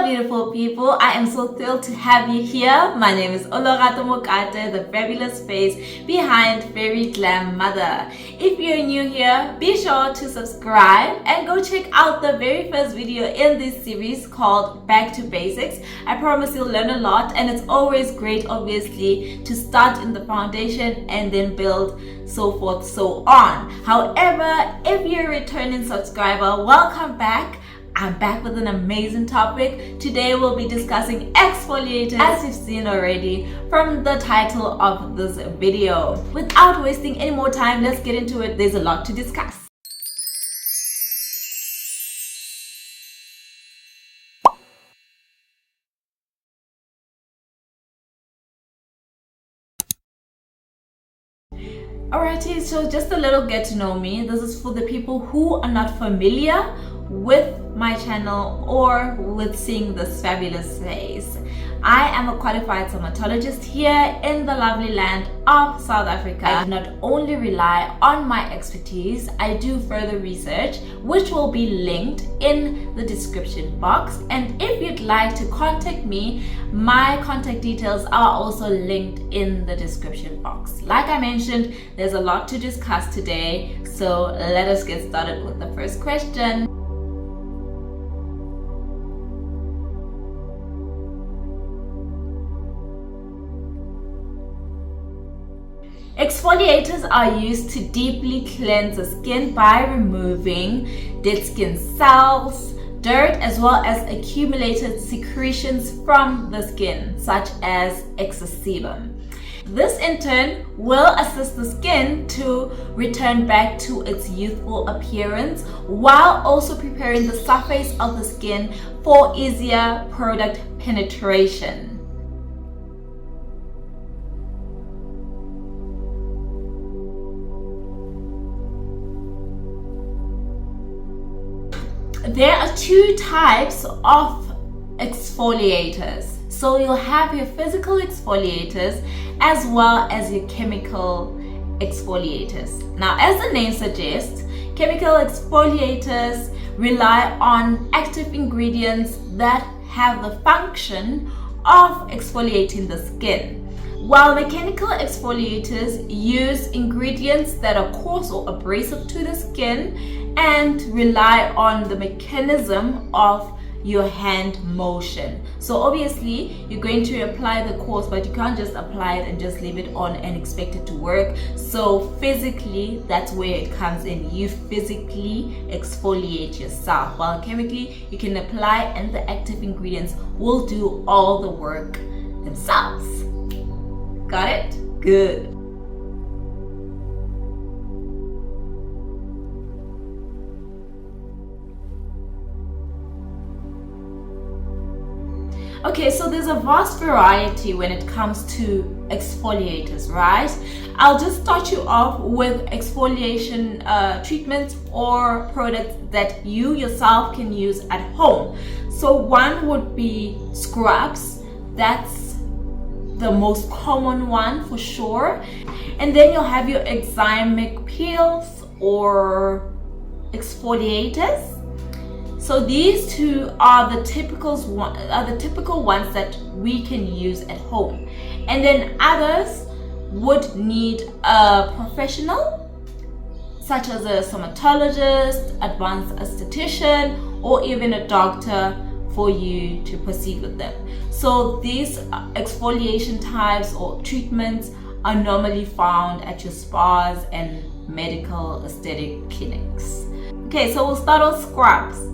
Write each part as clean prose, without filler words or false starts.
Hello beautiful people, I am so thrilled to have you here. My name is Olorato Mokate, the fabulous face behind Fairy Glam Mother. If you're new here, be sure to subscribe and go check out the very first video in this series called Back to Basics. I promise you'll learn a lot, and it's always great obviously to start in the foundation and then build, so forth, so on. However, if you're a returning subscriber, welcome back. I'm back with an amazing topic. Today we'll be discussing exfoliators, as you've seen already from the title of this video. Without wasting any more time, let's get into it. There's a lot to discuss. Alrighty, so just a little get to know me. This is for the people who are not familiar with my channel or with seeing this fabulous face. I am a qualified somatologist here in the lovely land of South Africa. I do not only rely on my expertise, I do further research, which will be linked in the description box. And if you'd like to contact me, my contact details are also linked in the description box. Like I mentioned, there's a lot to discuss today, so let us get started with the first question. Exfoliators are used to deeply cleanse the skin by removing dead skin cells, dirt, as well as accumulated secretions from the skin, such as excess sebum. This in turn will assist the skin to return back to its youthful appearance, while also preparing the surface of the skin for easier product penetration. There are two types of exfoliators. So you'll have your physical exfoliators as well as your chemical exfoliators. Now, as the name suggests, chemical exfoliators rely on active ingredients that have the function of exfoliating the skin, while mechanical exfoliators use ingredients that are coarse or abrasive to the skin and rely on the mechanism of your hand motion. So obviously you're going to apply the coarse, but you can't just apply it and just leave it on and expect it to work. So physically, that's where it comes in. You physically exfoliate yourself, while chemically you can apply and the active ingredients will do all the work themselves. Got it? Good. Okay, so there's a vast variety when it comes to exfoliators, right? I'll just start you off with exfoliation treatments or products that you yourself can use at home. So one would be scrubs. That's the most common one for sure. And then you'll have your enzymic peels or exfoliators. So these two are the typical ones that we can use at home. And then others would need a professional, such as a somatologist, advanced esthetician, or even a doctor for you to proceed with them. So these exfoliation types or treatments are normally found at your spas and medical aesthetic clinics. Okay, so we'll start with scrubs.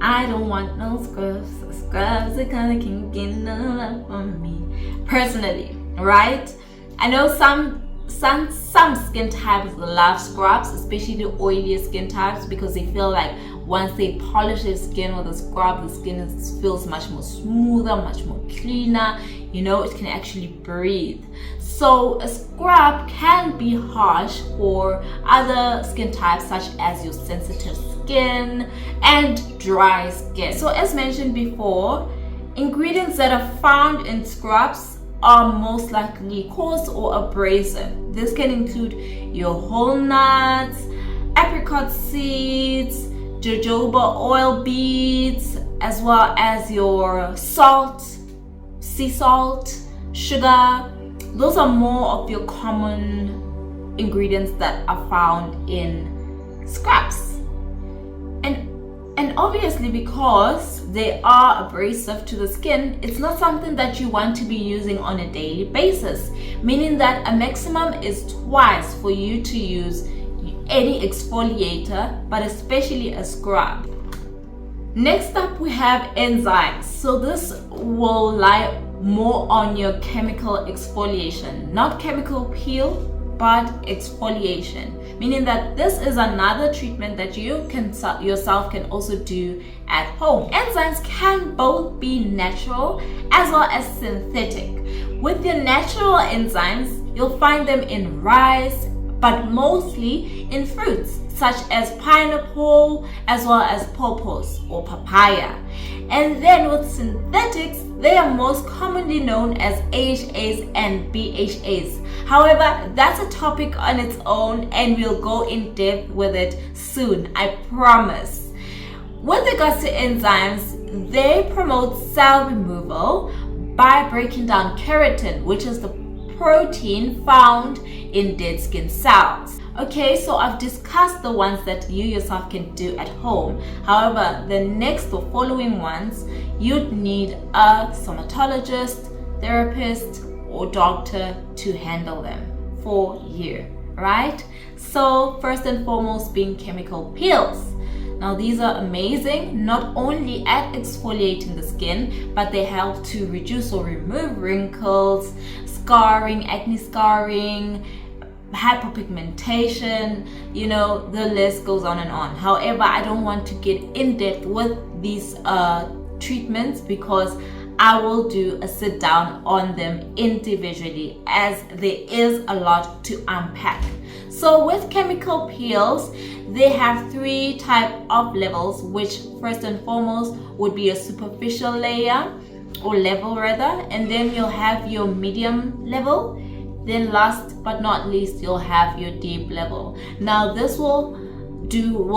I don't want no scrubs. Scrubs are kinda can't get no love from me. Personally, right? I know some skin types love scrubs, especially the oilier skin types, because they feel like once they polish their skin with a scrub, the skin feels much more smoother, much more cleaner. You know, it can actually breathe. So a scrub can be harsh for other skin types, such as your sensitive skin and dry skin. So as mentioned before, ingredients that are found in scrubs are most likely coarse or abrasive. This can include your whole nuts, apricot seeds, jojoba oil beads, as well as your salt, sea salt, sugar. Those are more of your common ingredients that are found in scrubs. And obviously, because they are abrasive to the skin, it's not something that you want to be using on a daily basis, meaning that a maximum is twice for you to use any exfoliator, but especially a scrub. Next up, we have enzymes. So this will lie more on your chemical exfoliation, not chemical peel, but exfoliation, meaning that this is another treatment that you can yourself can also do at home. Enzymes can both be natural as well as synthetic. With your natural enzymes, you'll find them in rice, but mostly in fruits such as pineapple, as well as pawpaws or papaya. And then with synthetics, they are most commonly known as AHAs and BHAs. However, that's a topic on its own, and we'll go in depth with it soon, I promise. With regards to enzymes, they promote cell removal by breaking down keratin, which is the protein found in dead skin cells. Okay, so I've discussed the ones that you yourself can do at home. However, the next or following ones, you'd need a somatologist, therapist, or doctor to handle them for you, right? So first and foremost being chemical peels. Now these are amazing, not only at exfoliating the skin, but they help to reduce or remove wrinkles, scarring, acne scarring, hyperpigmentation, you know, the list goes on and on. However, I don't want to get in depth with these treatments because I will do a sit down on them individually, as there is a lot to unpack. So with chemical peels, they have 3 types of levels, which first and foremost would be a superficial layer or level rather, and then you'll have your medium level. Then last but not least, you'll have your deep level. Now this will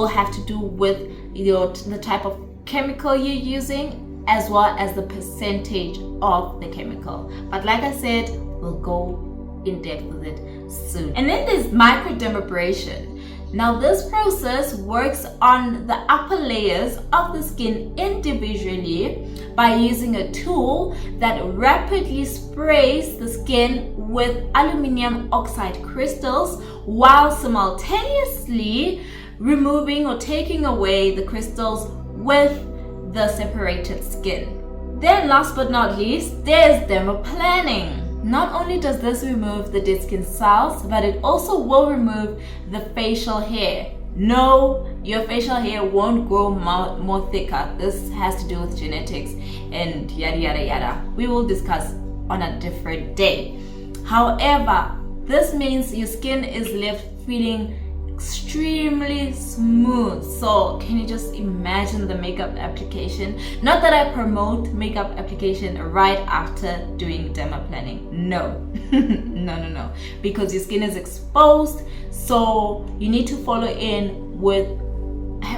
have to do with the type of chemical you're using, as well as the percentage of the chemical. But like I said, we'll go in depth with it soon. And then there's microdermabrasion. Now this process works on the upper layers of the skin individually by using a tool that rapidly sprays the skin with aluminum oxide crystals while simultaneously removing or taking away the crystals with the separated skin. Then last but not least, there's dermaplaning. Not only does this remove the dead skin cells, but it also will remove the facial hair. No, your facial hair won't grow more thicker. This has to do with genetics and yada yada yada. We will discuss on a different day. However, this means your skin is left feeling extremely smooth. So can you just imagine the makeup application? Not that I promote makeup application right after doing dermaplaning. No. no, because your skin is exposed, so you need to follow in with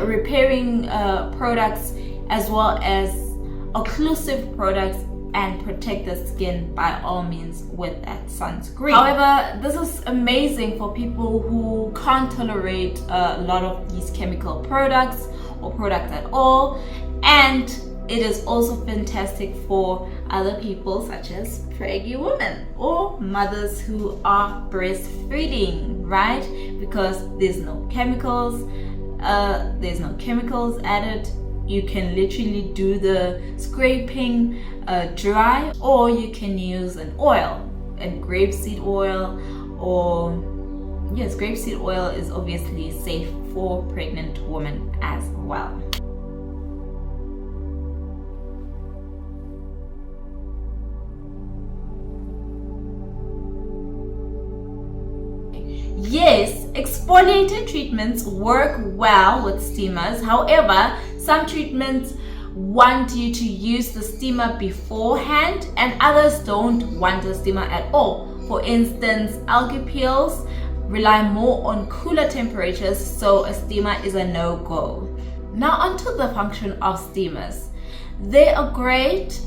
repairing products as well as occlusive products, and protect the skin by all means with that sunscreen. However, this is amazing for people who can't tolerate a lot of these chemical products or products at all, and it is also fantastic for other people such as preggy women or mothers who are breastfeeding, right? Because there's no chemicals added. You can literally do the scraping dry, or you can use an oil, and grapeseed oil, or yes, grapeseed oil is obviously safe for pregnant women as well. Yes, exfoliating treatments work well with steamers. However, some treatments want you to use the steamer beforehand, and others don't want the steamer at all. For instance, algae peels rely more on cooler temperatures, so a steamer is a no-go. Now onto the function of steamers. They are great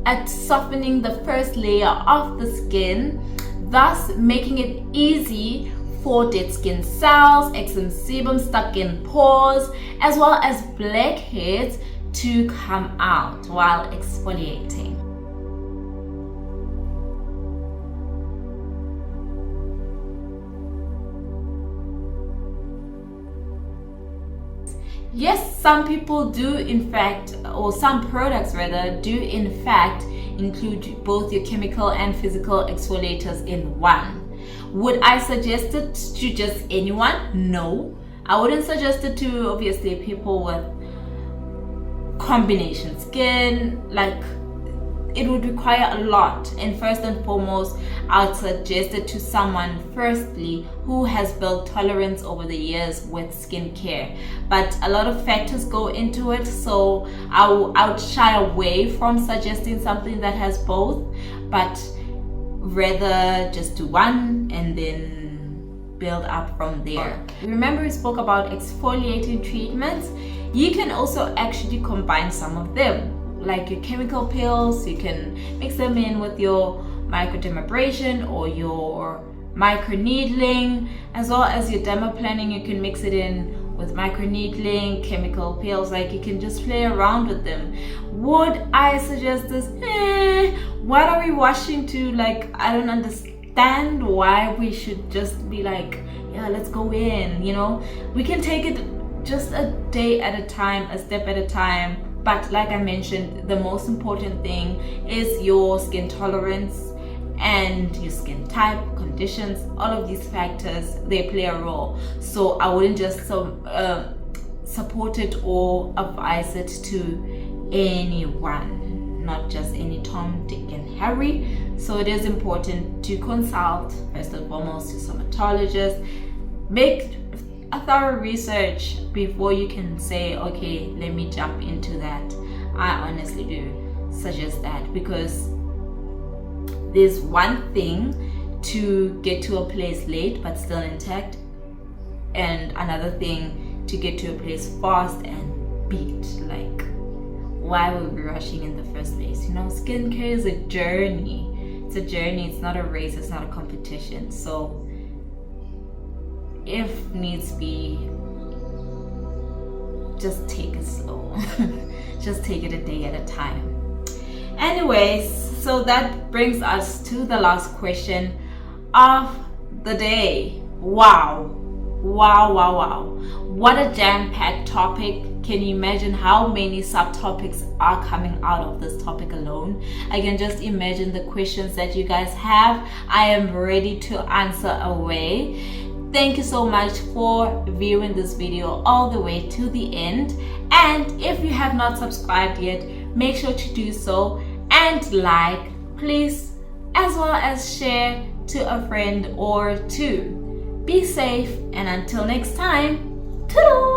at softening the first layer of the skin, thus making it easy for dead skin cells, extreme sebum stuck in pores, as well as blackheads to come out while exfoliating. Yes, some people do in fact, or some products rather, do in fact include both your chemical and physical exfoliators in one. Would I suggest it to just anyone? No. I wouldn't suggest it to obviously people with combination skin. Like, it would require a lot, and first and foremost I would suggest it to someone firstly who has built tolerance over the years with skincare. But a lot of factors go into it, so I would shy away from suggesting something that has both, but rather just do one and then build up from there. Remember, we spoke about exfoliating treatments. You can also actually combine some of them, like your chemical peels. You can mix them in with your microdermabrasion or your microneedling, as well as your dermaplaning. You can mix it in with microneedling, chemical peels. Like, you can just play around with them. Would I suggest this? What are we rushing to? Like, I don't understand why we should just be like, yeah, let's go in, you know. We can take it just a day at a time, a step at a time. But like I mentioned, the most important thing is your skin tolerance and your skin type, conditions. All of these factors, they play a role. So I wouldn't just support it or advise it to anyone, not just any Tom, Dick and Harry. So it is important to consult first and foremost your somatologist. Make a thorough research before you can say, okay, let me jump into that. I honestly do suggest that, because there's one thing to get to a place late but still intact, and another thing to get to a place fast and beat. Like, why were we rushing in the first place? You know, skincare is a journey. It's a journey. It's not a race. It's not a competition. So if needs be, just take it slow. Just take it a day at a time. Anyways, so that brings us to the last question of the day. Wow, what a jam-packed topic. Can you imagine how many subtopics are coming out of this topic alone? I can just imagine the questions that you guys have. I am ready to answer away. Thank you so much for viewing this video all the way to the end. And if you have not subscribed yet, make sure to do so and like, please, as well as share to a friend or two. Be safe, and until next time, toodles!